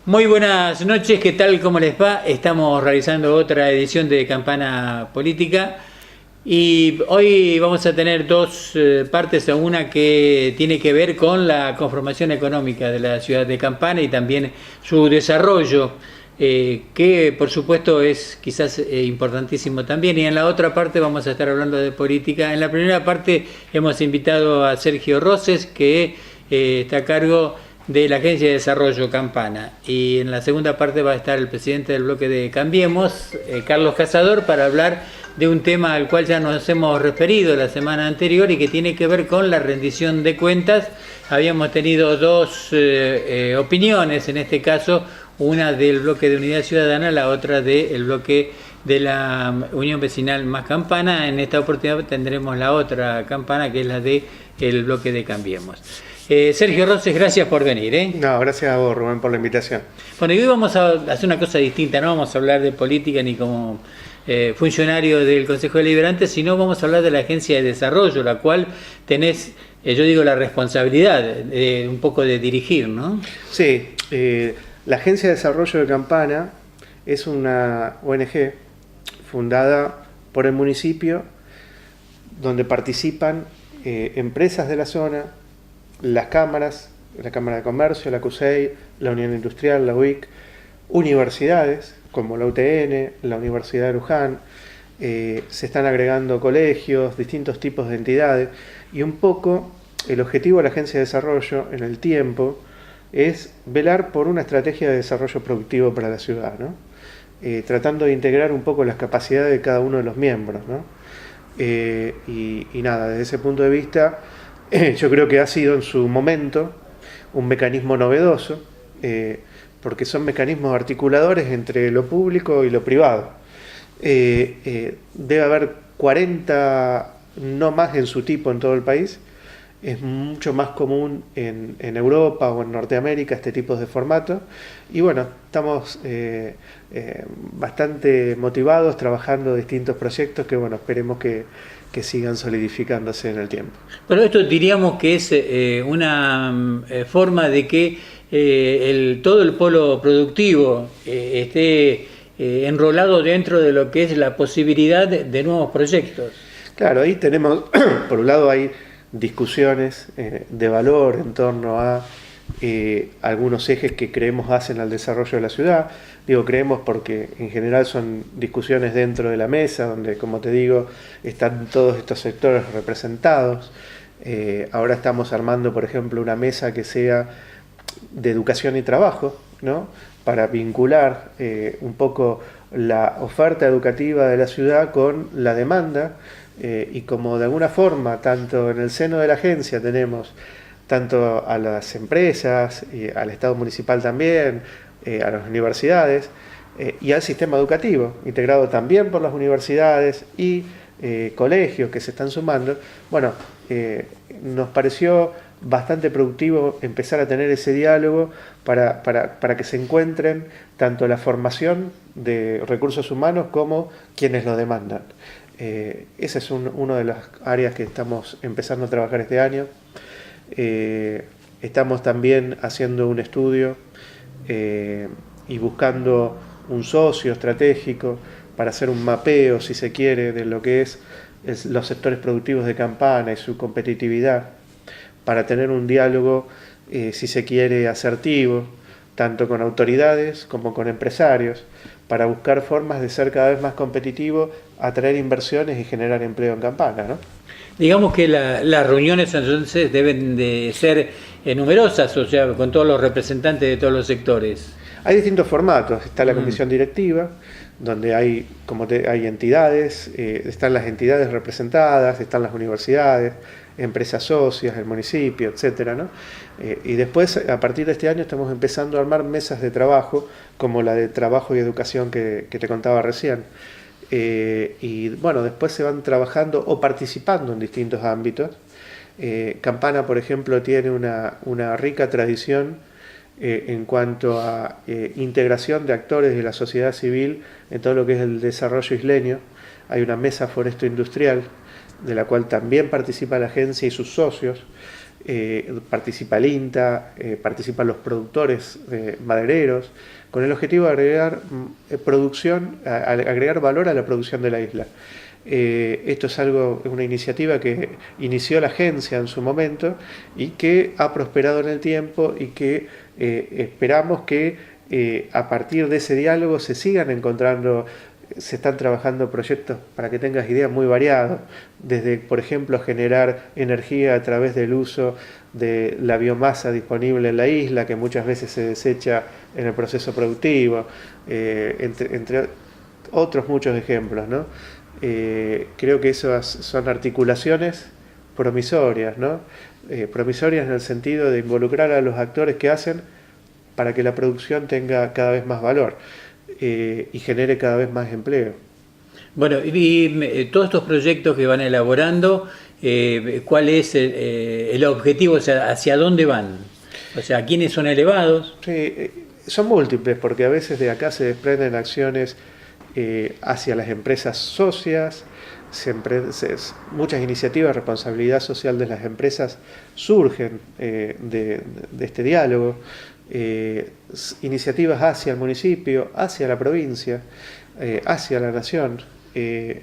Muy buenas noches, ¿qué tal? ¿Cómo les va? Estamos realizando otra edición de Campana Política y hoy vamos a tener dos partes, una que tiene que ver con la conformación económica de la ciudad de Campana y también su desarrollo, que por supuesto es quizás importantísimo también, y en la otra parte vamos a estar hablando de política. En la primera parte hemos invitado a Sergio Roses, que está a cargo de la Agencia de Desarrollo Campana, y en la segunda parte va a estar el presidente del bloque de Cambiemos, Carlos Cazador, para hablar de un tema al cual ya nos hemos referido la semana anterior y que tiene que ver con la rendición de cuentas. Habíamos tenido dos opiniones, en este caso una del bloque de Unidad Ciudadana, la otra del bloque de la Unión Vecinal Más Campana. En esta oportunidad tendremos la otra campana, que es la del bloque de Cambiemos. Sergio Roses, gracias por venir. No, gracias a vos, Rubén, por la invitación. Bueno, y hoy vamos a hacer una cosa distinta, no vamos a hablar de política ni como funcionario del Consejo Deliberante, sino vamos a hablar de la Agencia de Desarrollo, la cual tenés, yo digo, la responsabilidad un poco de dirigir, ¿no? Sí, la Agencia de Desarrollo de Campana es una ONG fundada por el municipio, donde participan empresas de la zona, las cámaras, la Cámara de Comercio, la CUSEI, la Unión Industrial, la UIC, universidades como la UTN, la Universidad de Luján, se están agregando colegios, distintos tipos de entidades, y un poco el objetivo de la Agencia de Desarrollo en el tiempo es velar por una estrategia de desarrollo productivo para la ciudad, ¿no? Tratando de integrar un poco las capacidades de cada uno de los miembros, ¿no? Y nada, desde ese punto de vista, yo creo que ha sido en su momento un mecanismo novedoso, porque son mecanismos articuladores entre lo público y lo privado. Debe haber 40, no más en su tipo en todo el país. Es mucho más común en Europa o en Norteamérica este tipo de formato. Y bueno, estamos bastante motivados trabajando distintos proyectos que bueno, esperemos que sigan solidificándose en el tiempo. Pero esto diríamos que es una forma de que todo el polo productivo esté enrolado dentro de lo que es la posibilidad de nuevos proyectos. Claro, ahí tenemos, por un lado hay discusiones de valor en torno a algunos ejes que creemos hacen al desarrollo de la ciudad. Digo creemos porque en general son discusiones dentro de la mesa, donde, como te digo, están todos estos sectores representados. Ahora estamos armando, por ejemplo, una mesa que sea de educación y trabajo, ¿no? Para vincular un poco la oferta educativa de la ciudad con la demanda, y como de alguna forma, tanto en el seno de la agencia tenemos tanto a las empresas, y al Estado municipal también, a las universidades y al sistema educativo, integrado también por las universidades y colegios que se están sumando, bueno, nos pareció bastante productivo empezar a tener ese diálogo para que se encuentren tanto la formación de recursos humanos como quienes lo demandan. Esa es una de las áreas que estamos empezando a trabajar este año. Estamos también haciendo un estudio y buscando un socio estratégico para hacer un mapeo, si se quiere, de lo que es los sectores productivos de Campana y su competitividad, para tener un diálogo, si se quiere, asertivo, tanto con autoridades como con empresarios, para buscar formas de ser cada vez más competitivo, atraer inversiones y generar empleo en Campana, ¿no? Digamos que las reuniones entonces deben de ser numerosas, o sea, con todos los representantes de todos los sectores. Hay distintos formatos. Está la comisión directiva, donde hay entidades, están las entidades representadas, están las universidades, empresas socias, el municipio, etcétera, ¿no? Y después, a partir de este año, estamos empezando a armar mesas de trabajo, como la de trabajo y educación que te contaba recién. Y bueno, después se van trabajando o participando en distintos ámbitos. Campana, por ejemplo, tiene una rica tradición en cuanto a integración de actores de la sociedad civil en todo lo que es el desarrollo isleño. Hay una mesa foresto industrial de la cual también participa la agencia y sus socios, participa el INTA, participan los productores madereros, con el objetivo de agregar agregar valor a la producción de la isla. Esto es una iniciativa que inició la agencia en su momento y que ha prosperado en el tiempo y que esperamos que a partir de ese diálogo se sigan encontrando. Se están trabajando proyectos, para que tengas idea, muy variados, desde, por ejemplo, generar energía a través del uso de la biomasa disponible en la isla, que muchas veces se desecha en el proceso productivo, entre otros muchos ejemplos, ¿no? Creo que esas son articulaciones promisorias, ¿no? Promisorias en el sentido de involucrar a los actores que hacen para que la producción tenga cada vez más valor. Y genere cada vez más empleo. Bueno, y todos estos proyectos que van elaborando, ¿cuál es el objetivo? O sea, ¿hacia dónde van? O sea, ¿a quiénes son elevados? Sí, son múltiples, porque a veces de acá se desprenden acciones hacia las empresas socias, muchas iniciativas de responsabilidad social de las empresas surgen de este diálogo. Iniciativas hacia el municipio, hacia la provincia, hacia la nación. Que,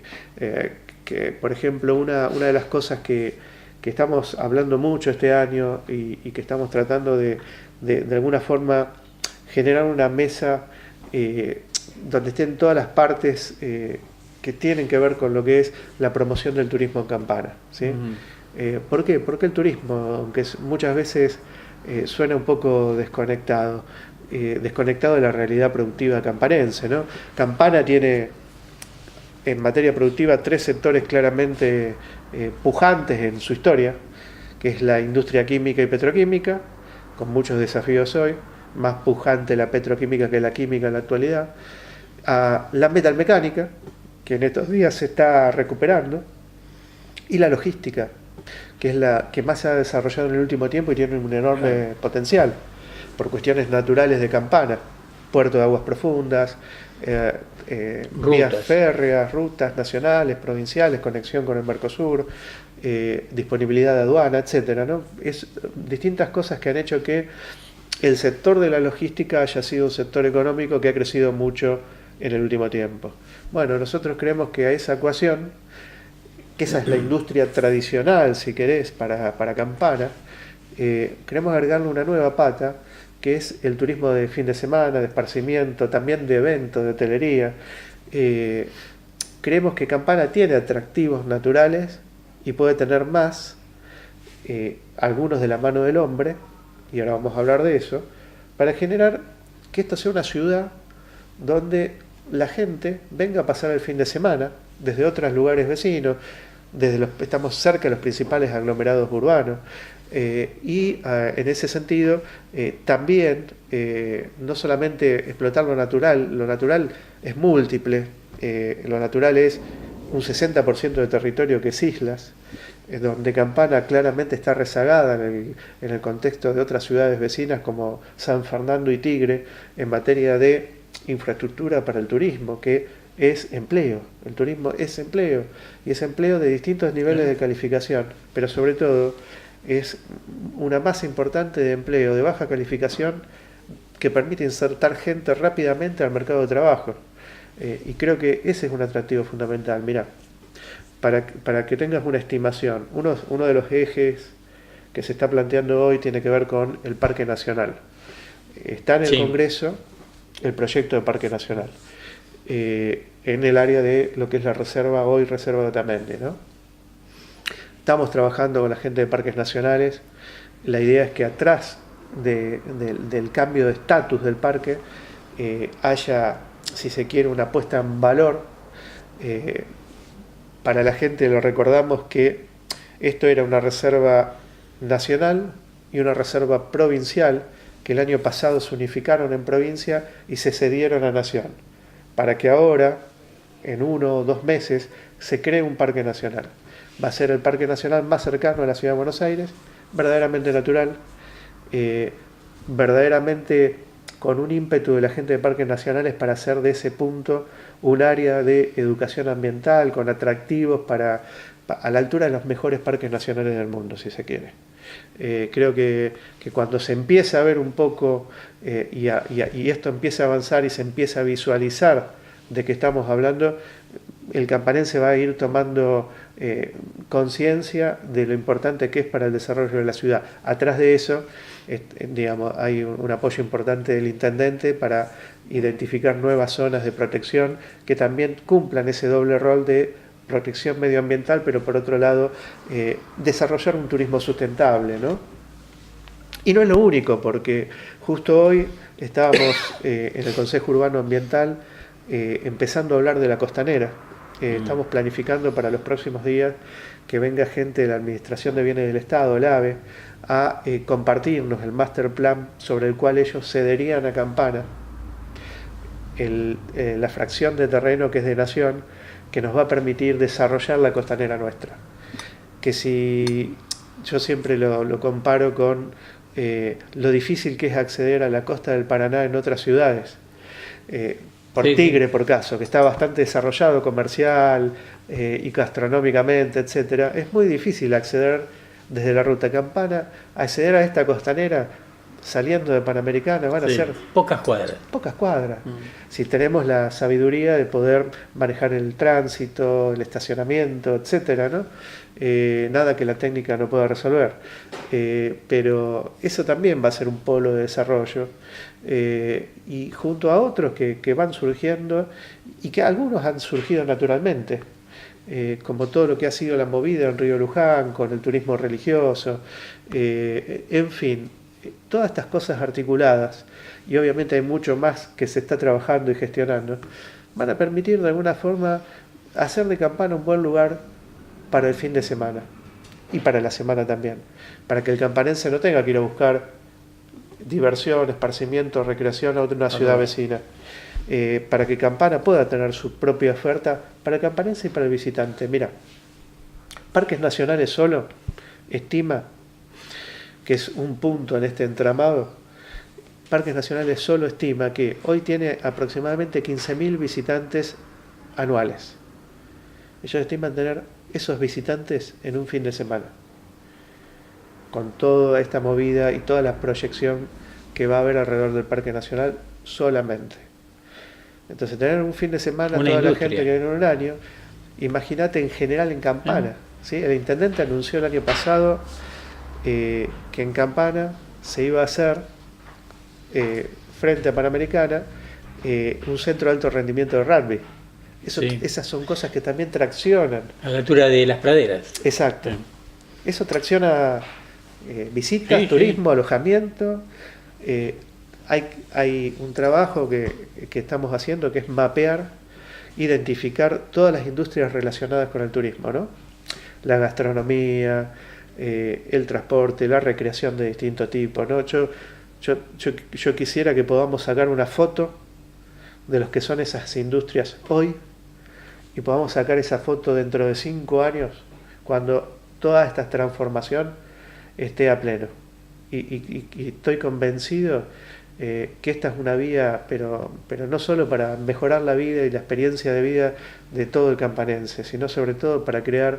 por ejemplo, una de las cosas que estamos hablando mucho este año y que estamos tratando de alguna forma generar una mesa donde estén todas las partes que tienen que ver con lo que es la promoción del turismo en Campana, ¿sí? ¿Por qué? Porque el turismo, aunque muchas veces suena un poco desconectado de la realidad productiva campanense, ¿no? Campana tiene en materia productiva 3 sectores claramente pujantes en su historia, que es la industria química y petroquímica, con muchos desafíos hoy, más pujante la petroquímica que la química en la actualidad, a la metalmecánica, que en estos días se está recuperando, y la logística, que es la que más se ha desarrollado en el último tiempo y tiene un enorme potencial, por cuestiones naturales de Campana, puerto de aguas profundas, vías férreas, rutas nacionales, provinciales, conexión con el Mercosur, disponibilidad de aduana, etcétera, ¿no? Es distintas cosas que han hecho que el sector de la logística haya sido un sector económico que ha crecido mucho en el último tiempo. Bueno, nosotros creemos que a esa ecuación, que esa es la industria tradicional, si querés, para Campana, queremos agregarle una nueva pata, que es el turismo de fin de semana, de esparcimiento, también de eventos, de hotelería. Creemos que Campana tiene atractivos naturales y puede tener más, algunos de la mano del hombre, y ahora vamos a hablar de eso, para generar que esto sea una ciudad donde la gente venga a pasar el fin de semana desde otros lugares vecinos, estamos cerca de los principales aglomerados urbanos, y en ese sentido también no solamente explotar lo natural es múltiple, lo natural es un 60% de territorio que es islas, donde Campana claramente está rezagada en el contexto de otras ciudades vecinas como San Fernando y Tigre en materia de infraestructura para el turismo, que es empleo. El turismo es empleo, y es empleo de distintos niveles de calificación, pero sobre todo es una masa importante de empleo de baja calificación que permite insertar gente rápidamente al mercado de trabajo. Y creo que ese es un atractivo fundamental. Mirá, para que tengas una estimación, uno de los ejes que se está planteando hoy tiene que ver con el Parque Nacional. Está en el Congreso el proyecto de Parque Nacional, en el área de lo que es la reserva, hoy Reserva de Otamendi, ¿no? Estamos trabajando con la gente de Parques Nacionales. La idea es que atrás del cambio de estatus del parque haya, si se quiere, una puesta en valor. Para la gente lo recordamos que esto era una reserva nacional y una reserva provincial, que el año pasado se unificaron en provincia y se cedieron a nación, para que ahora, en 1 o 2 meses, se cree un parque nacional. Va a ser el parque nacional más cercano a la ciudad de Buenos Aires, verdaderamente natural, verdaderamente con un ímpetu de la gente de parques nacionales para hacer de ese punto un área de educación ambiental, con atractivos a la altura de los mejores parques nacionales del mundo, si se quiere. Creo que cuando se empieza a ver un poco y esto empieza a avanzar y se empieza a visualizar de qué estamos hablando, el campanense va a ir tomando conciencia de lo importante que es para el desarrollo de la ciudad. Atrás de eso, digamos, hay un apoyo importante del intendente para identificar nuevas zonas de protección que también cumplan ese doble rol de protección medioambiental, pero por otro lado desarrollar un turismo sustentable, ¿no? Y no es lo único, porque justo hoy estábamos en el Consejo Urbano Ambiental empezando a hablar de la costanera. Estamos planificando para los próximos días que venga gente de la Administración de Bienes del Estado, el AVE, a compartirnos el master plan sobre el cual ellos cederían a Campana la fracción de terreno que es de Nación, que nos va a permitir desarrollar la costanera nuestra. Que si yo siempre lo comparo con lo difícil que es acceder a la costa del Paraná en otras ciudades, por Tigre, por caso, que está bastante desarrollado comercial y gastronómicamente, etcétera, es muy difícil acceder desde la ruta Campana, acceder a esta costanera saliendo de Panamericana, van a ser pocas cuadras. Pocas cuadras. Si tenemos la sabiduría de poder manejar el tránsito, el estacionamiento, etcétera, ¿no? Nada que la técnica no pueda resolver. Pero eso también va a ser un polo de desarrollo. Y junto a otros que van surgiendo y que algunos han surgido naturalmente. Como todo lo que ha sido la movida en Río Luján, con el turismo religioso, en fin, todas estas cosas articuladas, y obviamente hay mucho más que se está trabajando y gestionando, van a permitir de alguna forma hacer de Campana un buen lugar para el fin de semana y para la semana también, para que el campanense no tenga que ir a buscar diversión, esparcimiento, recreación a una ciudad vecina, para que Campana pueda tener su propia oferta para el campanense y para el visitante. Mira, Parques Nacionales solo estima, que es un punto en este entramado, Parques Nacionales solo estima que hoy tiene aproximadamente 15.000 visitantes anuales. Ellos estiman tener esos visitantes en un fin de semana, con toda esta movida y toda la proyección que va a haber alrededor del Parque Nacional solamente. Entonces, tener un fin de semana toda la gente que viene en un año, imagínate en general en Campana. ¿Sí? El intendente anunció el año pasado que en Campana se iba a hacer, frente a Panamericana, un centro de alto rendimiento de rugby. Esas son cosas que también traccionan. A la altura de las praderas. Exacto. Eso tracciona visitas, turismo, alojamiento. Hay un trabajo que estamos haciendo que es mapear, identificar todas las industrias relacionadas con el turismo, ¿no? La gastronomía, el transporte, la recreación de distinto tipo, ¿no? Yo quisiera que podamos sacar una foto de los que son esas industrias hoy y podamos sacar esa foto dentro de 5 años cuando toda esta transformación esté a pleno. Y estoy convencido que esta es una vía, pero no solo para mejorar la vida y la experiencia de vida de todo el campanense, sino sobre todo para crear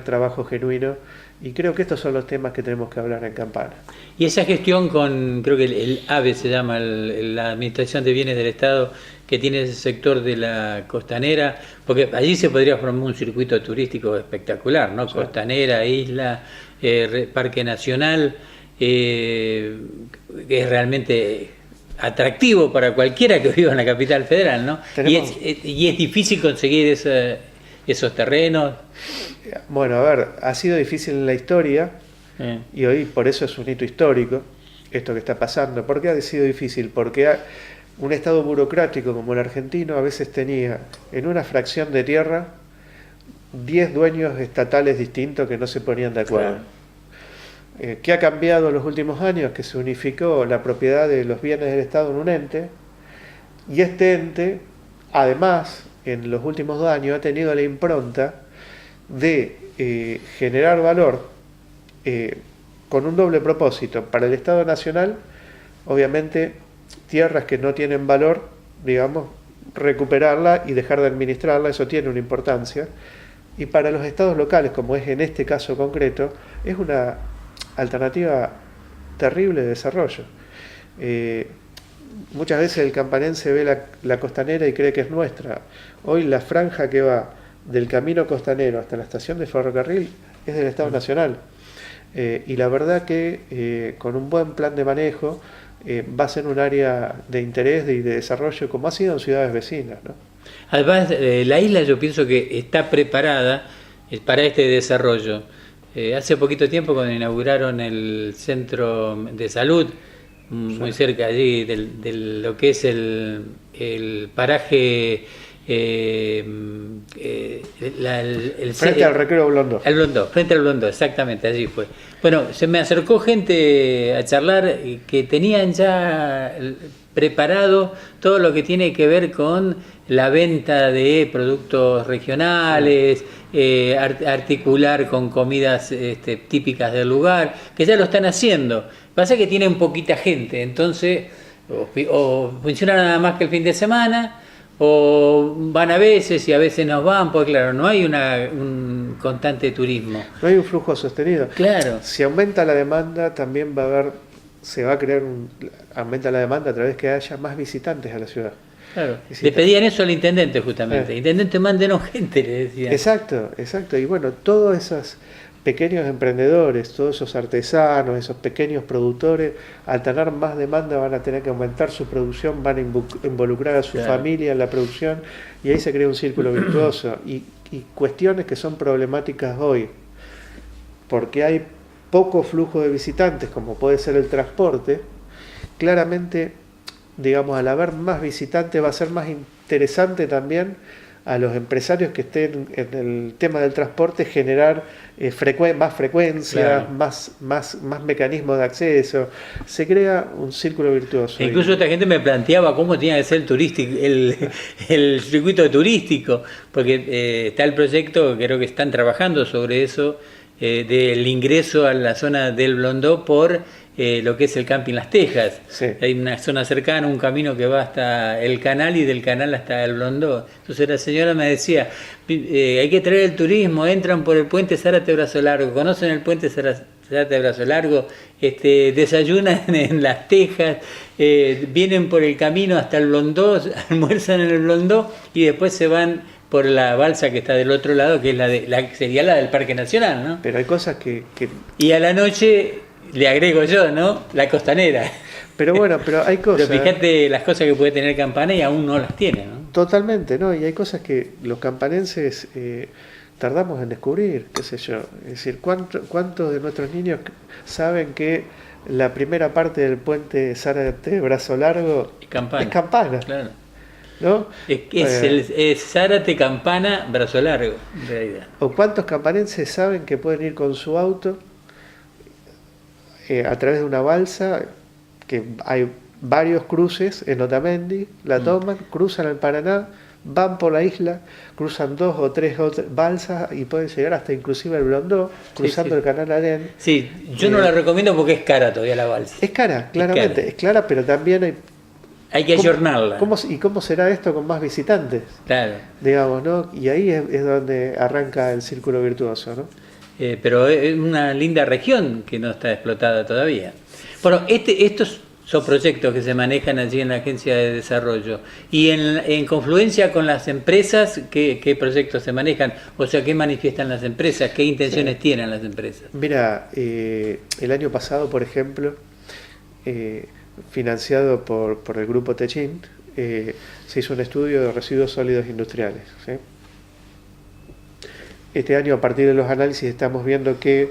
trabajo genuino, y creo que estos son los temas que tenemos que hablar en Campana. Y esa gestión con, creo que el AVE se llama, la Administración de Bienes del Estado, que tiene ese sector de la costanera, porque allí se podría formar un circuito turístico espectacular, ¿no? Sí. Costanera, isla, Parque Nacional, que es realmente atractivo para cualquiera que viva en la capital federal, ¿no? Y es difícil conseguir esos terrenos. Bueno, a ver, ha sido difícil en la historia y hoy por eso es un hito histórico esto que está pasando. ¿Por qué ha sido difícil? Porque un estado burocrático como el argentino a veces tenía en una fracción de tierra 10 dueños estatales distintos que no se ponían de acuerdo. Claro. ¿Qué ha cambiado en los últimos años? Que se unificó la propiedad de los bienes del Estado en un ente, y este ente, además, en los últimos 2 años ha tenido la impronta de generar valor con un doble propósito. Para el Estado Nacional, obviamente, tierras que no tienen valor, digamos, recuperarla y dejar de administrarla, eso tiene una importancia. Y para los estados locales, como es en este caso concreto, es alternativa terrible de desarrollo. Muchas veces el campanense ve la costanera y cree que es nuestra. Hoy la franja que va del camino costanero hasta la estación de ferrocarril es del Estado Nacional. Y la verdad que con un buen plan de manejo va a ser un área de interés y de desarrollo como ha sido en ciudades vecinas, ¿no? Además, la isla yo pienso que está preparada para este desarrollo. Hace poquito tiempo cuando inauguraron el centro de salud, muy cerca allí de lo que es el paraje... frente al Recreo Blondó. Frente al Blondó, exactamente, allí fue. Bueno, se me acercó gente a charlar que tenían ya preparado todo lo que tiene que ver con la venta de productos regionales, articular con comidas típicas del lugar, que ya lo están haciendo. Pasa que tienen poquita gente, entonces o funciona nada más que el fin de semana, o van a veces y a veces no van, porque claro, no hay un constante turismo. No hay un flujo sostenido. Claro. Si aumenta la demanda, también va a haber, se va a crear aumenta la demanda a través que haya más visitantes a la ciudad. Claro. Le pedían eso al intendente justamente. Intendente, mándenos gente, le decían. Exacto. Y bueno, todos esos pequeños emprendedores, todos esos artesanos, esos pequeños productores, al tener más demanda van a tener que aumentar su producción, van a involucrar a su familia en la producción y ahí se crea un círculo virtuoso. Y cuestiones que son problemáticas hoy, porque hay poco flujo de visitantes, como puede ser el transporte, claramente, digamos, al haber más visitantes va a ser más interesante también a los empresarios que estén en el tema del transporte generar más frecuencia, más mecanismos de acceso. Se crea un círculo virtuoso. Incluso esta gente me planteaba cómo tenía que ser el circuito turístico, porque está el proyecto, creo que están trabajando sobre eso, del ingreso a la zona del Blondó por lo que es el Camping Las Tejas. Sí. Hay una zona cercana, un camino que va hasta el canal y del canal hasta el Blondó. Entonces la señora me decía, hay que traer el turismo, entran por el puente Zárate Brazo Largo, conocen el puente Zárate Brazo Largo, desayunan en Las Tejas, vienen por el camino hasta el Blondó, almuerzan en el Blondó y después se van por la balsa que está del otro lado, que es sería la del Parque Nacional, ¿no? Pero hay cosas que... Y a la noche, le agrego yo, ¿no? La costanera. Pero bueno, pero hay cosas... Pero fíjate las cosas que puede tener Campana y aún no las tiene, ¿no? Totalmente, ¿no? Y hay cosas que los campanenses tardamos en descubrir, qué sé yo. Es decir, ¿cuántos de nuestros niños saben que la primera parte del puente Zárate Brazo Largo es Campana? Claro. ¿No? Es Zárate, Campana, Brazo Largo, en realidad. ¿O cuántos campanenses saben que pueden ir con su auto a través de una balsa, que hay varios cruces en Otamendi, la toman, cruzan el Paraná, van por la isla, cruzan 2 o 3 balsas y pueden llegar hasta inclusive el Blondó, cruzando el canal Alén? Sí, yo no la recomiendo porque es cara todavía la balsa. Es cara, claramente, es cara, pero también hay que ayornarla. ¿Y cómo será esto con más visitantes? Claro. Digamos, ¿no? Y ahí es donde arranca el círculo virtuoso, ¿no? Pero es una linda región que no está explotada todavía. Bueno, estos son proyectos que se manejan allí en la Agencia de Desarrollo. Y en confluencia con las empresas, ¿qué proyectos se manejan? O sea, ¿qué manifiestan las empresas? ¿Qué intenciones tienen las empresas? Mira, el año pasado, por ejemplo, financiado por el grupo Techint, se hizo un estudio de residuos sólidos industriales, ¿sí? Este año, a partir de los análisis, estamos viendo qué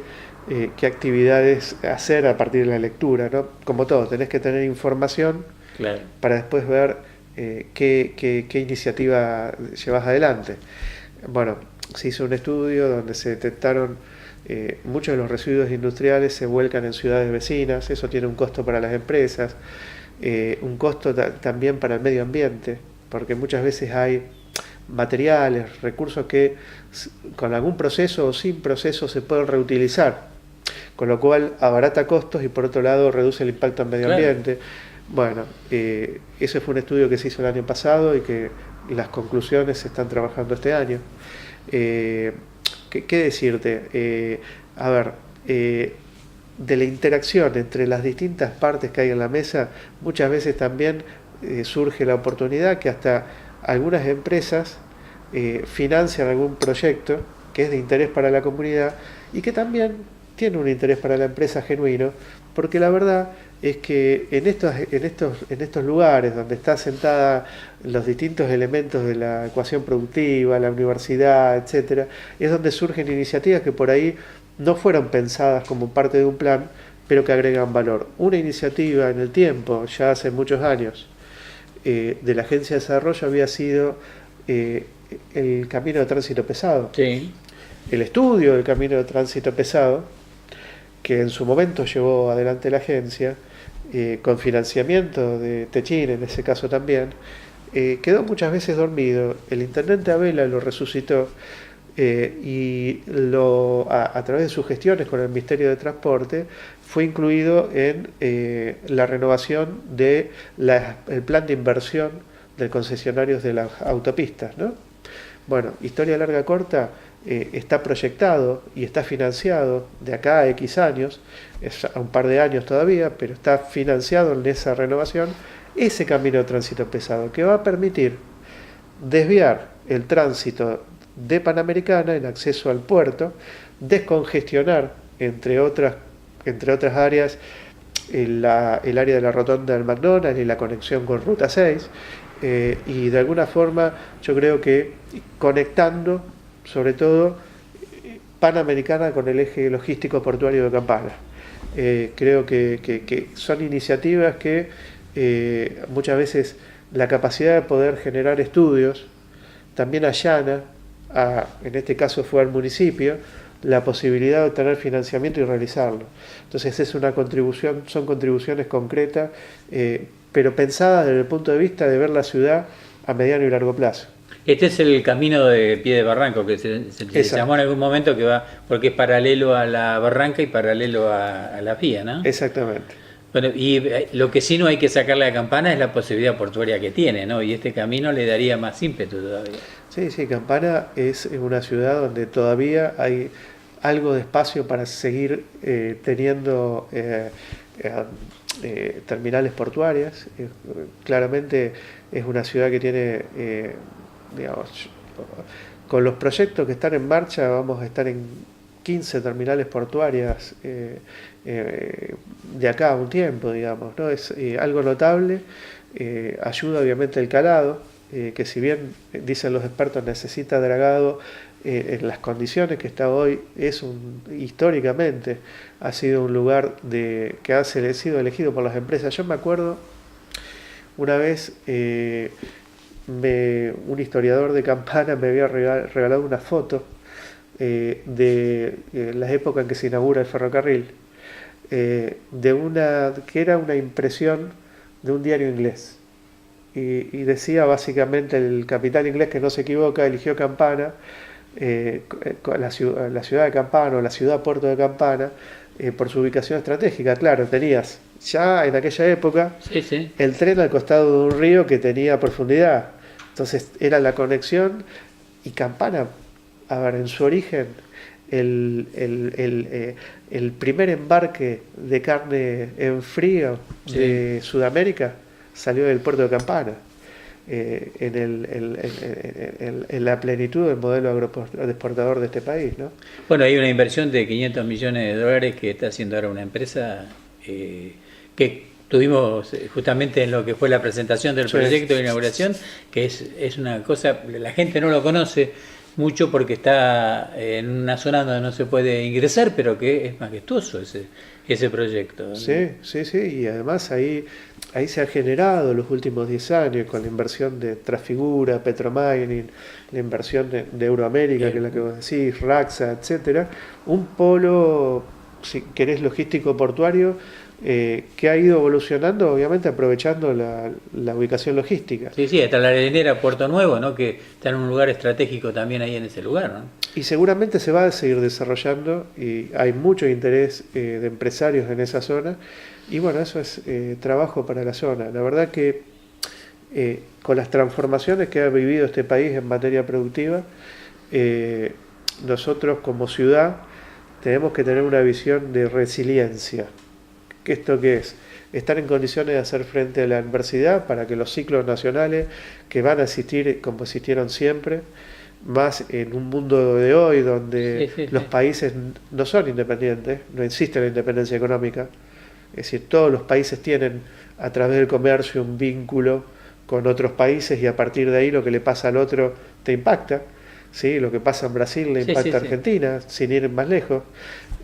actividades hacer a partir de la lectura, ¿no? Como todo, tenés que tener información para después ver qué iniciativa llevas adelante. Bueno, se hizo un estudio donde se detectaron muchos de los residuos industriales se vuelcan en ciudades vecinas, eso tiene un costo para las empresas, un costo también para el medio ambiente, porque muchas veces hay materiales, recursos que con algún proceso o sin proceso se pueden reutilizar, con lo cual abarata costos y por otro lado reduce el impacto en medio ambiente. Bueno, ese fue un estudio que se hizo el año pasado y que las conclusiones se están trabajando este año. ¿Qué decirte? de la interacción entre las distintas partes que hay en la mesa, muchas veces también surge la oportunidad que hasta algunas empresas financian algún proyecto que es de interés para la comunidad y que también tiene un interés para la empresa genuino, porque la verdad es que en estos lugares donde están sentada los distintos elementos de la ecuación productiva, la universidad, etcétera, es donde surgen iniciativas que por ahí no fueron pensadas como parte de un plan, pero que agregan valor. Una iniciativa en el tiempo, ya hace muchos años, de la Agencia de Desarrollo había sido el camino de tránsito pesado. Sí. El estudio del camino de tránsito pesado, que en su momento llevó adelante la agencia, con financiamiento de Techín en ese caso también, quedó muchas veces dormido. El intendente Abela lo resucitó y a través de sus gestiones con el Ministerio de Transporte fue incluido en la renovación del plan de inversión de concesionarios de las autopistas, ¿no? Bueno, historia larga corta, está proyectado y está financiado de acá a X años, es a un par de años todavía, pero está financiado en esa renovación ese camino de tránsito pesado que va a permitir desviar el tránsito de Panamericana en acceso al puerto, descongestionar, entre otras áreas, el área de la rotonda del McDonald's y la conexión con Ruta 6, y de alguna forma yo creo que conectando sobre todo Panamericana con el eje logístico portuario de Campana. Creo que son iniciativas que muchas veces la capacidad de poder generar estudios también allana, en este caso fue al municipio, la posibilidad de obtener financiamiento y realizarlo. Entonces son contribuciones concretas, pero pensadas desde el punto de vista de ver la ciudad a mediano y largo plazo. Este es el camino de pie de barranco que se llamó en algún momento, que va porque es paralelo a la barranca y paralelo a la vía, ¿no? Exactamente. Bueno, y lo que sí no hay que sacarle a Campana es la posibilidad portuaria que tiene, ¿no? Y este camino le daría más ímpetu todavía. Sí, Campana es una ciudad donde todavía hay algo de espacio para seguir teniendo terminales portuarias. Claramente es una ciudad que tiene, digamos, con los proyectos que están en marcha, vamos a estar en 15 terminales portuarias de acá a un tiempo, digamos, ¿no? Es algo notable, ayuda obviamente el calado, que si bien dicen los expertos necesita dragado en las condiciones que está hoy, históricamente ha sido un lugar que ha sido elegido por las empresas. Yo me acuerdo una vez un historiador de Campana me había regalado una foto de la época en que se inaugura el ferrocarril, que era una impresión de un diario inglés. Y decía básicamente el capitán inglés que no se equivoca, eligió Campana, la ciudad de Campana o la ciudad puerto de Campana, por su ubicación estratégica. Claro, tenías ya en aquella época el tren al costado de un río que tenía profundidad, entonces era la conexión. Y Campana, a ver, en su origen el primer embarque de carne en frío de Sudamérica salió del puerto de Campana, en la plenitud del modelo agroexportador de este país, ¿no? Bueno, hay una inversión de 500 millones de dólares que está haciendo ahora una empresa que tuvimos justamente en lo que fue la presentación del proyecto de inauguración, que es una cosa, la gente no lo conoce mucho porque está en una zona donde no se puede ingresar, pero que es majestuoso ese proyecto, ¿no? Sí, y además ahí se ha generado los últimos 10 años con la inversión de Trasfigura, Petromining, la inversión de Euroamérica, que es la que vos decís, Raxa, etcétera, un polo, si querés, logístico portuario, que ha ido evolucionando, obviamente aprovechando la ubicación logística. Sí, hasta la arenera Puerto Nuevo, ¿no? Que está en un lugar estratégico también ahí en ese lugar, ¿no? Y seguramente se va a seguir desarrollando y hay mucho interés de empresarios en esa zona. Y bueno, eso es trabajo para la zona. La verdad que con las transformaciones que ha vivido este país en materia productiva, nosotros como ciudad tenemos que tener una visión de resiliencia. ¿Esto qué es? Estar en condiciones de hacer frente a la adversidad para que los ciclos nacionales que van a existir como existieron siempre, más en un mundo de hoy donde los países no son independientes, no existe la independencia económica, es decir, todos los países tienen a través del comercio un vínculo con otros países y a partir de ahí lo que le pasa al otro te impacta, ¿sí? Lo que pasa en Brasil le impacta a Argentina, sin ir más lejos,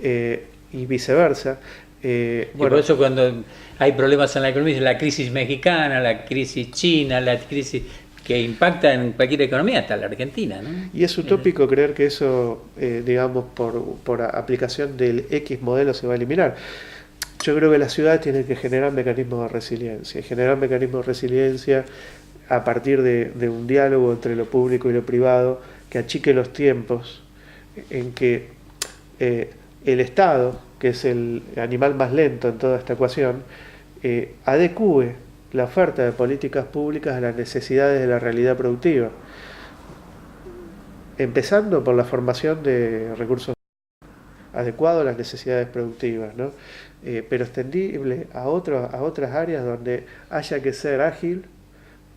y viceversa. Bueno, por eso cuando hay problemas en la economía, la crisis mexicana, la crisis china, la crisis que impacta en cualquier economía, hasta la Argentina, ¿no? Y es utópico creer que eso, digamos, por aplicación del X modelo se va a eliminar. Yo creo que las ciudades tienen que generar mecanismos de resiliencia, a partir de un diálogo entre lo público y lo privado que achique los tiempos en que el Estado, que es el animal más lento en toda esta ecuación, adecúe la oferta de políticas públicas a las necesidades de la realidad productiva, empezando por la formación de recursos adecuados a las necesidades productivas, ¿no? Pero extendible a otras áreas donde haya que ser ágil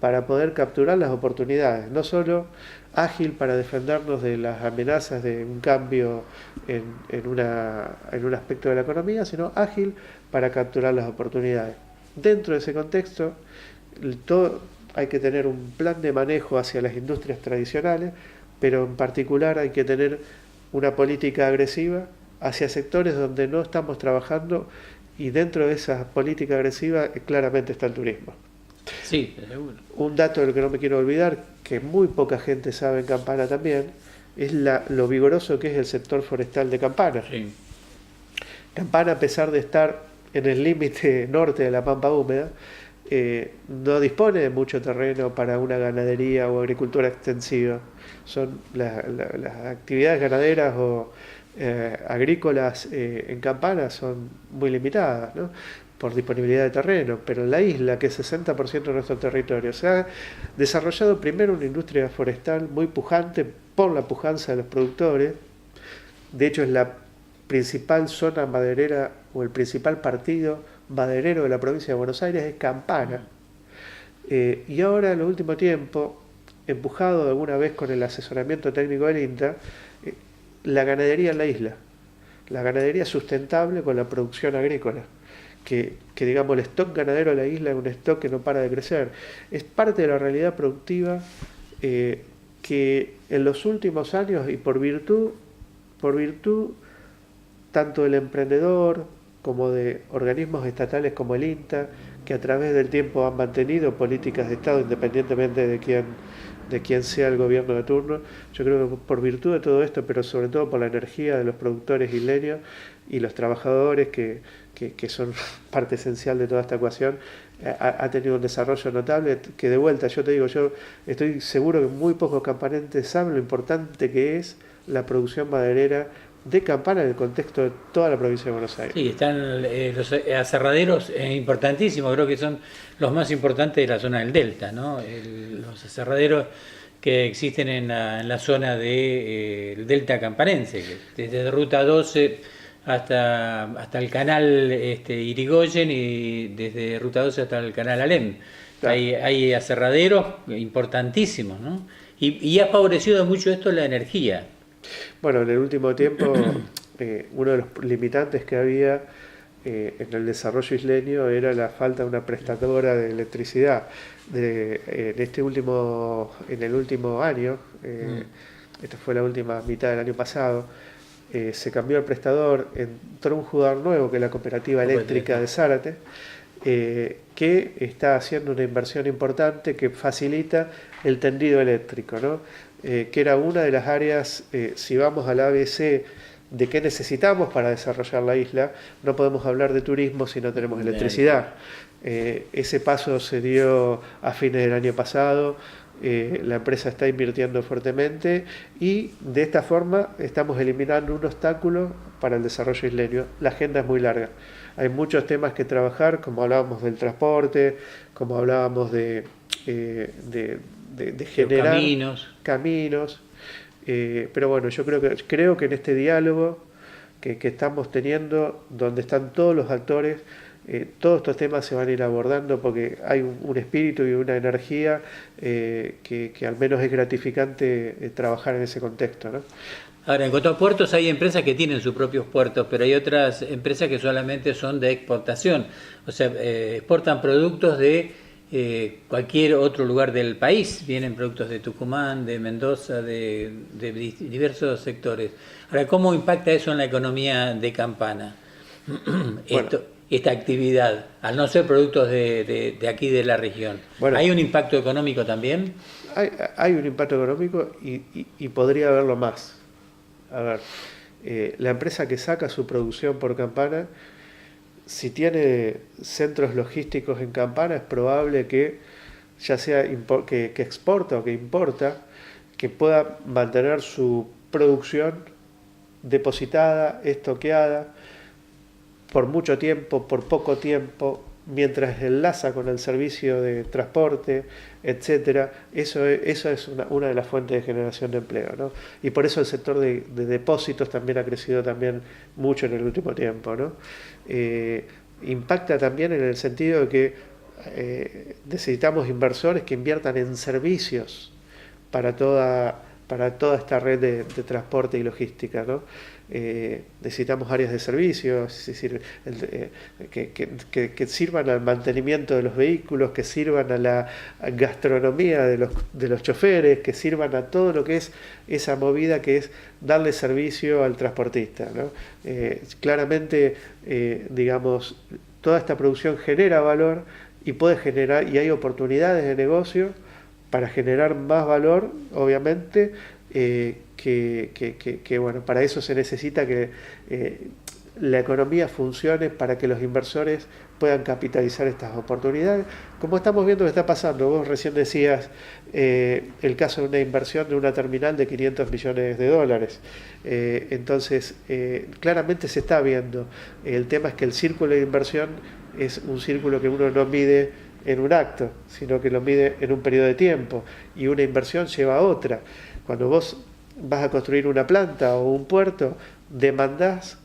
para poder capturar las oportunidades, no solo ágil para defendernos de las amenazas de un cambio en un aspecto de la economía, sino ágil para capturar las oportunidades. Dentro de ese contexto, hay que tener un plan de manejo hacia las industrias tradicionales, pero en particular hay que tener una política agresiva hacia sectores donde no estamos trabajando, y dentro de esa política agresiva claramente está el turismo. Sí, seguro. Un dato del que no me quiero olvidar, que muy poca gente sabe en Campana también, es lo vigoroso que es el sector forestal de Campana. Sí. Campana, a pesar de estar en el límite norte de la Pampa húmeda, no dispone de mucho terreno para una ganadería o agricultura extensiva. Son las actividades ganaderas o agrícolas en Campana son muy limitadas, ¿no? Por disponibilidad de terreno, pero en la isla, que es 60% de nuestro territorio, se ha desarrollado primero una industria forestal muy pujante por la pujanza de los productores. De hecho, es la principal zona maderera o el principal partido maderero de la provincia de Buenos Aires, es Campana. Y ahora, en el último tiempo, empujado alguna vez con el asesoramiento técnico del INTA, la ganadería en la isla, la ganadería sustentable con la producción agrícola. Que digamos el stock ganadero de la isla es un stock que no para de crecer. Es parte de la realidad productiva que en los últimos años, y por virtud tanto del emprendedor como de organismos estatales como el INTA, que a través del tiempo han mantenido políticas de Estado independientemente de quién sea el gobierno de turno, yo creo que por virtud de todo esto, pero sobre todo por la energía de los productores isleños y los trabajadores que son parte esencial de toda esta ecuación, ha tenido un desarrollo notable que, de vuelta, yo te digo, yo estoy seguro que muy pocos campanenses saben lo importante que es la producción maderera de Campana en el contexto de toda la provincia de Buenos Aires. Sí, están los aserraderos importantísimos, creo que son los más importantes de la zona del Delta, ¿no? Los aserraderos que existen en la zona del Delta campanense, desde Ruta 12 hasta el canal Irigoyen, y desde Ruta 12 hasta el canal Alem. Claro. Hay aserraderos importantísimos, ¿no? Y ha favorecido mucho esto la energía. Bueno, en el último tiempo, uno de los limitantes que había en el desarrollo isleño era la falta de una prestadora de electricidad. En el último año, esta fue la última mitad del año pasado, se cambió el prestador, entró un jugador nuevo, que es la Cooperativa Eléctrica de Zárate, que está haciendo una inversión importante que facilita el tendido eléctrico, ¿no? Que era una de las áreas, si vamos al ABC de qué necesitamos para desarrollar la isla, no podemos hablar de turismo si no tenemos electricidad. Ese paso se dio a fines del año pasado, la empresa está invirtiendo fuertemente y de esta forma estamos eliminando un obstáculo para el desarrollo isleño. La agenda es muy larga, hay muchos temas que trabajar, como hablábamos del transporte, como hablábamos de generar caminos, pero bueno, yo creo que en este diálogo que estamos teniendo, donde están todos los actores. Todos estos temas se van a ir abordando porque hay un espíritu y una energía que al menos es gratificante trabajar en ese contexto, ¿no? Ahora, en cuanto a puertos, hay empresas que tienen sus propios puertos, pero hay otras empresas que solamente son de exportación. O sea, exportan productos de cualquier otro lugar del país. Vienen productos de Tucumán, de Mendoza, de diversos sectores. Ahora, ¿cómo impacta eso en la economía de Campana? Bueno, Esta actividad, al no ser productos de aquí de la región. bueno, ¿Hay un impacto económico también? hay un impacto económico y podría haberlo más. A ver, la empresa que saca su producción por Campana, si tiene centros logísticos en Campana, es probable que ya sea que exporta o que importa, que pueda mantener su producción depositada, estoqueada, por mucho tiempo, por poco tiempo, mientras enlaza con el servicio de transporte, etcétera. Eso es una de las fuentes de generación de empleo, ¿no? Y por eso el sector de depósitos también ha crecido también mucho en el último tiempo, ¿no? Impacta también en el sentido de que necesitamos inversores que inviertan en servicios para toda esta red de transporte y logística, ¿no? Necesitamos áreas de servicios, es decir, que sirvan al mantenimiento de los vehículos, que sirvan a la gastronomía de los choferes, que sirvan a todo lo que es esa movida que es darle servicio al transportista, ¿no? Claramente, digamos, toda esta producción genera valor y puede generar, y hay oportunidades de negocio para generar más valor, obviamente, bueno, para eso se necesita que la economía funcione para que los inversores puedan capitalizar estas oportunidades, como estamos viendo que está pasando. Vos recién decías el caso de una inversión de una terminal de 500 millones de dólares. Entonces, claramente se está viendo. El tema es que el círculo de inversión es un círculo que uno no mide en un acto, sino que lo mide en un periodo de tiempo, y una inversión lleva a otra. Cuando vos vas a construir una planta o un puerto, demandás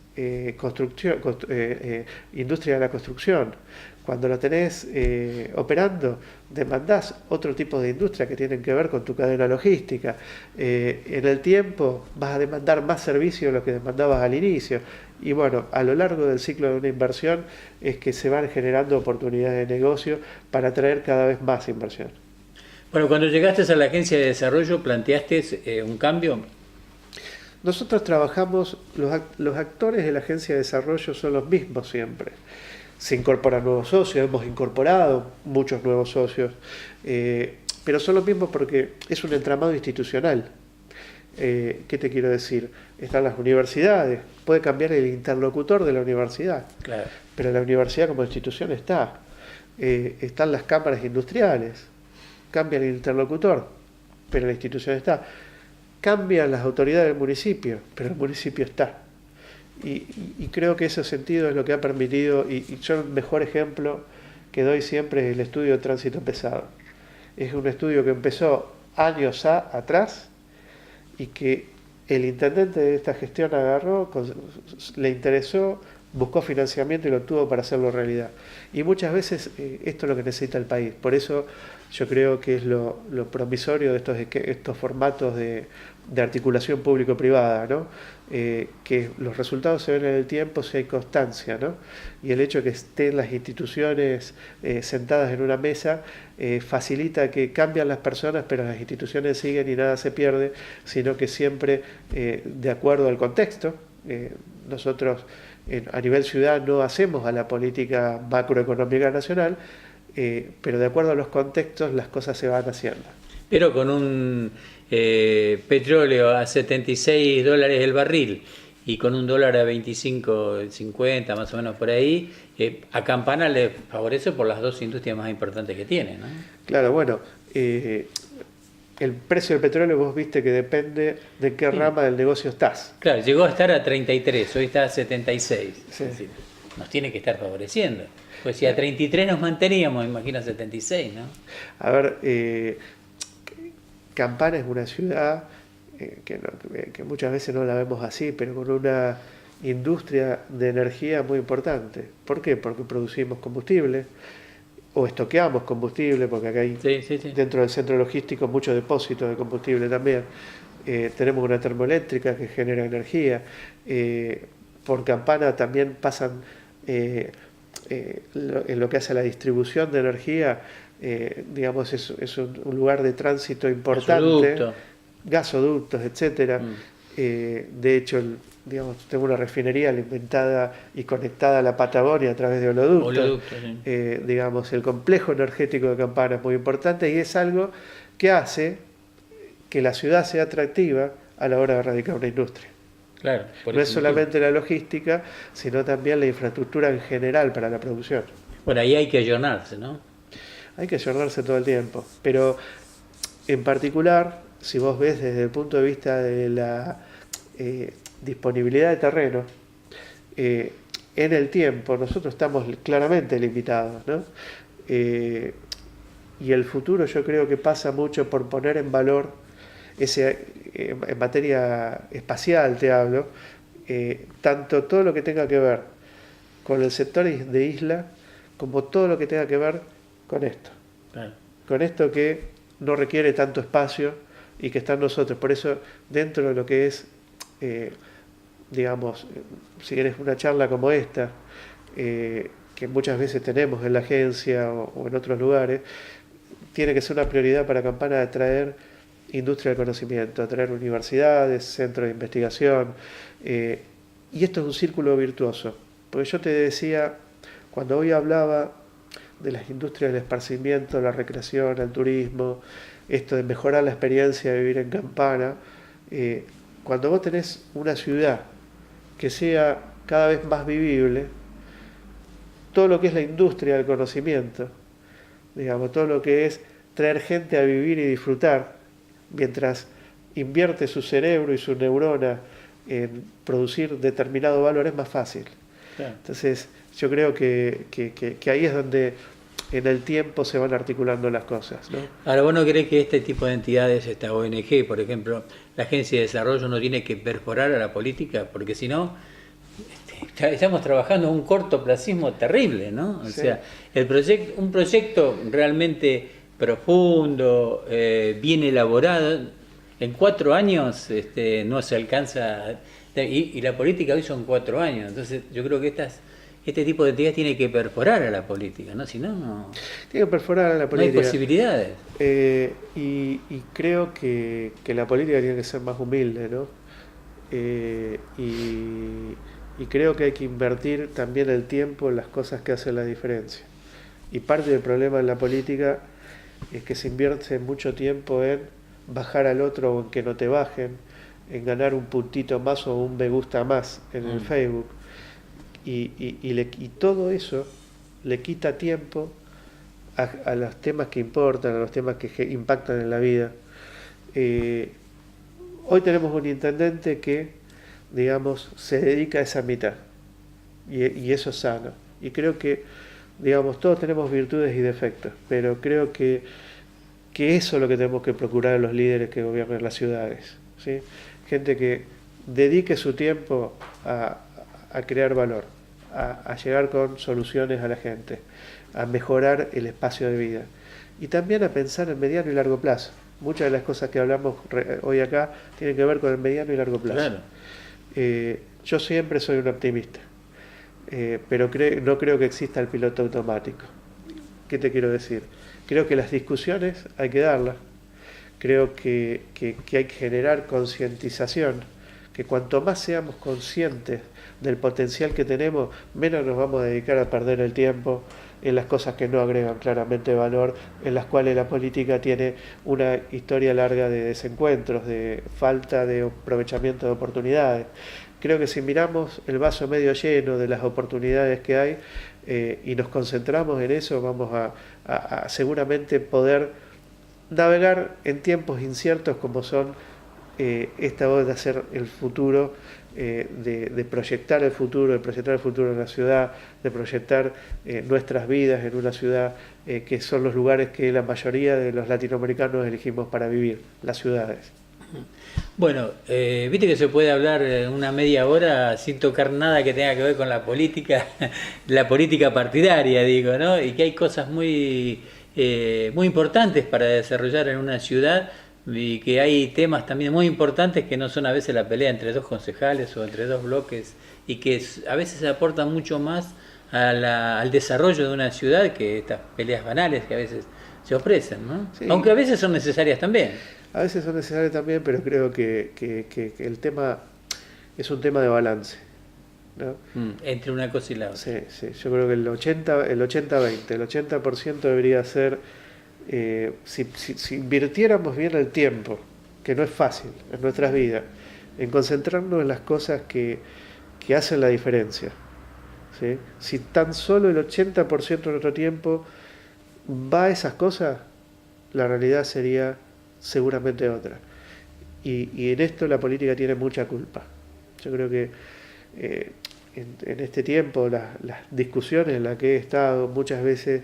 industria de la construcción. Cuando lo tenés operando, demandás otro tipo de industria que tienen que ver con tu cadena logística. En el tiempo vas a demandar más servicios de lo que demandabas al inicio. Y bueno, a lo largo del ciclo de una inversión es que se van generando oportunidades de negocio para atraer cada vez más inversión. Bueno, cuando llegaste a la agencia de desarrollo, ¿planteaste un cambio? Nosotros trabajamos, los actores de la agencia de desarrollo son los mismos siempre. Se incorporan nuevos socios, hemos incorporado muchos nuevos socios, pero son los mismos porque es un entramado institucional. ¿Qué te quiero decir? Están las universidades, puede cambiar el interlocutor de la universidad, Claro. pero la universidad como institución está. Están las cámaras industriales, cambia el interlocutor, pero la institución está. Cambian las autoridades del municipio, pero el municipio está. Y creo que ese sentido es lo que ha permitido, y yo el mejor ejemplo que doy siempre es el estudio de tránsito pesado. Es un estudio que empezó años atrás y que el intendente de esta gestión agarró, le interesó, buscó financiamiento y lo obtuvo para hacerlo realidad. Y muchas veces esto es lo que necesita el país. Por eso yo creo que es lo promisorio de estos formatos de articulación público-privada, ¿no? Que los resultados se ven en el tiempo si hay constancia, ¿no? Y el hecho de que estén las instituciones sentadas en una mesa facilita que cambian las personas, pero las instituciones siguen y nada se pierde, sino que siempre de acuerdo al contexto. Nosotros a nivel ciudad no hacemos a la política macroeconómica nacional, pero de acuerdo a los contextos las cosas se van haciendo. Pero con un petróleo a $76 el barril y con un dólar a 25, 50 más o menos por ahí, a Campana le favorece por las dos industrias más importantes que tiene, ¿no? Claro, bueno, el precio del petróleo vos viste que depende de qué rama del negocio estás. Claro, llegó a estar a 33, hoy está a 76. Sí. Es decir, nos tiene que estar favoreciendo. Pues si a 33 nos manteníamos, imagina 76, ¿no? A ver, Campana es una ciudad que muchas veces no la vemos así, pero con una industria de energía muy importante. ¿Por qué? Porque producimos combustible o estoqueamos combustible, porque acá hay dentro del centro logístico muchos depósitos de combustible también. Tenemos una termoeléctrica que genera energía. Por Campana también pasan, en lo que hace a la distribución de energía, digamos, es un lugar de tránsito importante. Gasoductos, etcétera. De hecho, digamos, tengo una refinería alimentada y conectada a la Patagonia a través de oleoductos. Digamos, el complejo energético de Campana es muy importante y es algo que hace que la ciudad sea atractiva a la hora de radicar una industria. Claro, no es solamente la logística, sino también la infraestructura en general para la producción. Bueno, ahí hay que ayornarse, ¿no? Hay que ayornarse todo el tiempo, pero en particular, si vos ves desde el punto de vista de la disponibilidad de terreno, en el tiempo nosotros estamos claramente limitados, ¿no? Y el futuro yo creo que pasa mucho por poner en valor en materia espacial te hablo, tanto todo lo que tenga que ver con el sector de isla como todo lo que tenga que ver con esto. Claro. Con esto que no requiere tanto espacio y que está en nosotros. Por eso, dentro de lo que es, digamos, si querés una charla como esta, que muchas veces tenemos en la agencia o en otros lugares, tiene que ser una prioridad para Campana de traer industria del conocimiento, atraer universidades, centros de investigación, y esto es un círculo virtuoso, porque yo te decía, cuando hoy hablaba de las industrias del esparcimiento, la recreación, el turismo, esto de mejorar la experiencia de vivir en Campana, cuando vos tenés una ciudad que sea cada vez más vivible, todo lo que es la industria del conocimiento, digamos, todo lo que es traer gente a vivir y disfrutar, mientras invierte su cerebro y su neurona en producir determinado valor, es más fácil. Claro. Entonces, yo creo que ahí es donde en el tiempo se van articulando las cosas, ¿no? Ahora, ¿vos no creés que este tipo de entidades, esta ONG, por ejemplo, la Agencia de Desarrollo, no tiene que perforar a la política? Porque si no, estamos trabajando en un cortoplacismo terrible, ¿no? O sea, un proyecto realmente profundo, bien elaborado, en 4 años no se alcanza, y la política hoy son 4 años, entonces yo creo que este tipo de entidades tiene que perforar a la política, ¿no? Si no, no tiene que perforar a la política. No hay posibilidades. Y creo que la política tiene que ser más humilde, ¿no? Y creo que hay que invertir también el tiempo en las cosas que hacen la diferencia. Y parte del problema en la política es que se invierte mucho tiempo en bajar al otro o en que no te bajen, en ganar un puntito más o un me gusta más en el Facebook. Y todo eso le quita tiempo a los temas que importan, a los temas que impactan en la vida. Hoy tenemos un intendente que, digamos, se dedica a esa mitad, y eso es sano. Y creo que, digamos, todos tenemos virtudes y defectos, pero creo que eso es lo que tenemos que procurar a los líderes que gobiernan las ciudades, ¿sí? Gente que dedique su tiempo a crear valor, a llegar con soluciones a la gente, a mejorar el espacio de vida y también a pensar en mediano y largo plazo. Muchas de las cosas que hablamos hoy acá tienen que ver con el mediano y largo plazo. Claro. Yo siempre soy un optimista, pero no creo que exista el piloto automático. ¿Qué te quiero decir? Creo que las discusiones hay que darlas, creo que hay que generar concientización, que cuanto más seamos conscientes del potencial que tenemos, menos nos vamos a dedicar a perder el tiempo en las cosas que no agregan claramente valor, en las cuales la política tiene una historia larga de desencuentros, de falta de aprovechamiento de oportunidades. Creo que si miramos el vaso medio lleno de las oportunidades que hay y nos concentramos en eso, vamos a seguramente poder navegar en tiempos inciertos como son esta voz de hacer el futuro, de proyectar el futuro, en la ciudad, de proyectar nuestras vidas en una ciudad que son los lugares que la mayoría de los latinoamericanos elegimos para vivir, las ciudades. Bueno, viste que se puede hablar una media hora sin tocar nada que tenga que ver con la política partidaria, digo, ¿no? Y que hay cosas muy importantes para desarrollar en una ciudad y que hay temas también muy importantes que no son a veces la pelea entre dos concejales o entre dos bloques y que a veces aportan mucho más al desarrollo de una ciudad que estas peleas banales que a veces se ofrecen, ¿no? Sí. Aunque a veces son necesarias también. A veces son necesarios también, pero creo que el tema es un tema de balance, ¿no? Entre una cosa y la otra. Sí, sí. Yo creo que el 80-20, el 80% debería ser, si invirtiéramos bien el tiempo, que no es fácil en nuestras vidas, en concentrarnos en las cosas que hacen la diferencia, ¿sí? Si tan solo el 80% de nuestro tiempo va a esas cosas, la realidad sería seguramente otra. Y en esto la política tiene mucha culpa. Yo creo que en este tiempo las discusiones en las que he estado muchas veces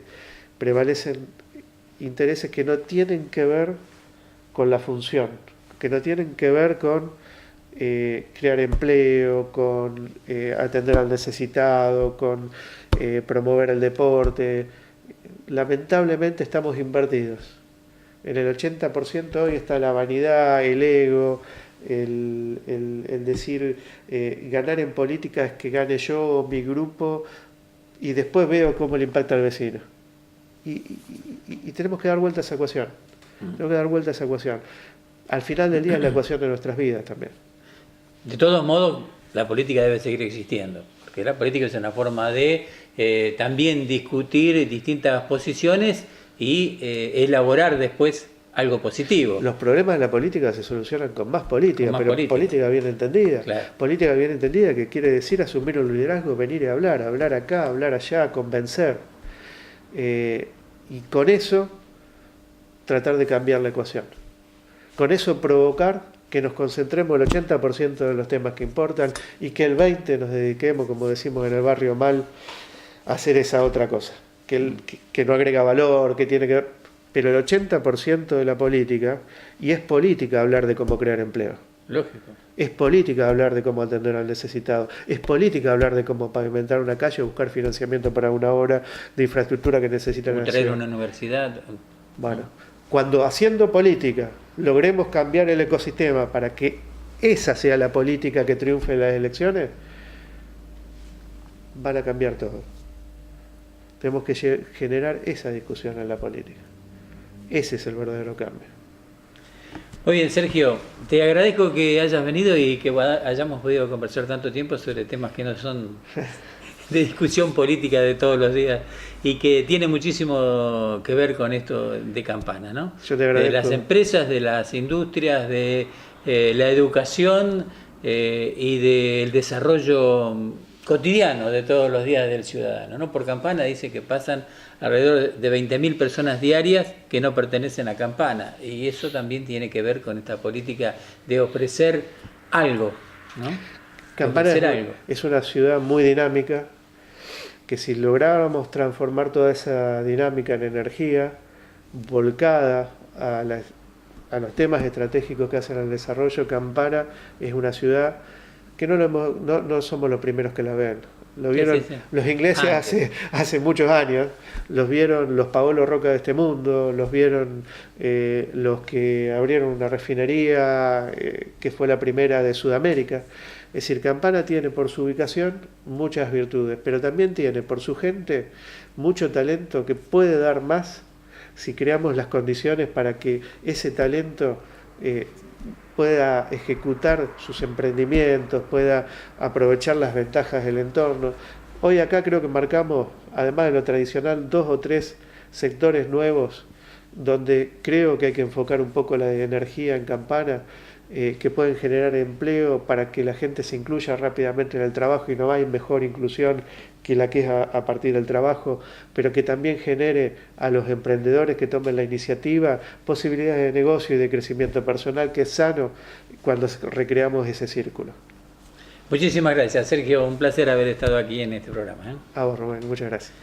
prevalecen intereses que no tienen que ver con la función, que no tienen que ver con crear empleo, con atender al necesitado, con promover el deporte. Lamentablemente estamos invertidos. En el 80% hoy está la vanidad, el ego, el decir ganar en política es que gane yo, mi grupo, y después veo cómo le impacta al vecino. Y tenemos que dar vuelta a esa ecuación. Tenemos que dar vuelta a esa ecuación. Al final del día es la ecuación de nuestras vidas también. De todos modos, la política debe seguir existiendo, porque la política es una forma de también discutir distintas posiciones y elaborar después algo positivo. Los problemas de la política se solucionan con más política, pero política bien entendida. Claro. Política bien entendida que quiere decir asumir un liderazgo, venir y hablar acá, hablar allá, convencer. Y con eso tratar de cambiar la ecuación. Con eso provocar que nos concentremos el 80% de los temas que importan y que el 20% nos dediquemos, como decimos en el barrio mal, a hacer esa otra cosa. Que no agrega valor, que tiene que ver, pero el 80% de la política, y es política hablar de cómo crear empleo. Lógico. Es política hablar de cómo atender al necesitado. Es política hablar de cómo pavimentar una calle o buscar financiamiento para una obra de infraestructura que necesita la traer ciudad. Una universidad. Bueno, cuando haciendo política logremos cambiar el ecosistema para que esa sea la política que triunfe en las elecciones, van a cambiar todo. Tenemos que generar esa discusión en la política. Ese es el verdadero cambio. Muy bien, Sergio, te agradezco que hayas venido y que hayamos podido conversar tanto tiempo sobre temas que no son de discusión política de todos los días y que tiene muchísimo que ver con esto de Campana, ¿no? Yo te agradezco. De las empresas, de las industrias, de la educación y del desarrollo cotidiano de todos los días del ciudadano, ¿no? Por Campana dice que pasan alrededor de 20.000 personas diarias que no pertenecen a Campana, y eso también tiene que ver con esta política de ofrecer algo, ¿no? Campana es una ciudad muy dinámica, que si lográramos transformar toda esa dinámica en energía, volcada a los temas estratégicos que hacen al desarrollo, Campana es una ciudad que no somos los primeros que la ven. Lo vieron sí. Los ingleses hace muchos años, los vieron los Paolo Roca de este mundo, los vieron los que abrieron una refinería que fue la primera de Sudamérica. Es decir, Campana tiene por su ubicación muchas virtudes, pero también tiene por su gente mucho talento que puede dar más si creamos las condiciones para que ese talento pueda ejecutar sus emprendimientos, pueda aprovechar las ventajas del entorno. Hoy acá creo que marcamos, además de lo tradicional, 2 o 3 sectores nuevos donde creo que hay que enfocar un poco la energía en Campana, que pueden generar empleo para que la gente se incluya rápidamente en el trabajo, y no hay mejor inclusión que la que es a partir del trabajo, pero que también genere a los emprendedores que tomen la iniciativa posibilidades de negocio y de crecimiento personal, que es sano cuando recreamos ese círculo. Muchísimas gracias, Sergio. Un placer haber estado aquí en este programa. A vos, Rubén. Muchas gracias.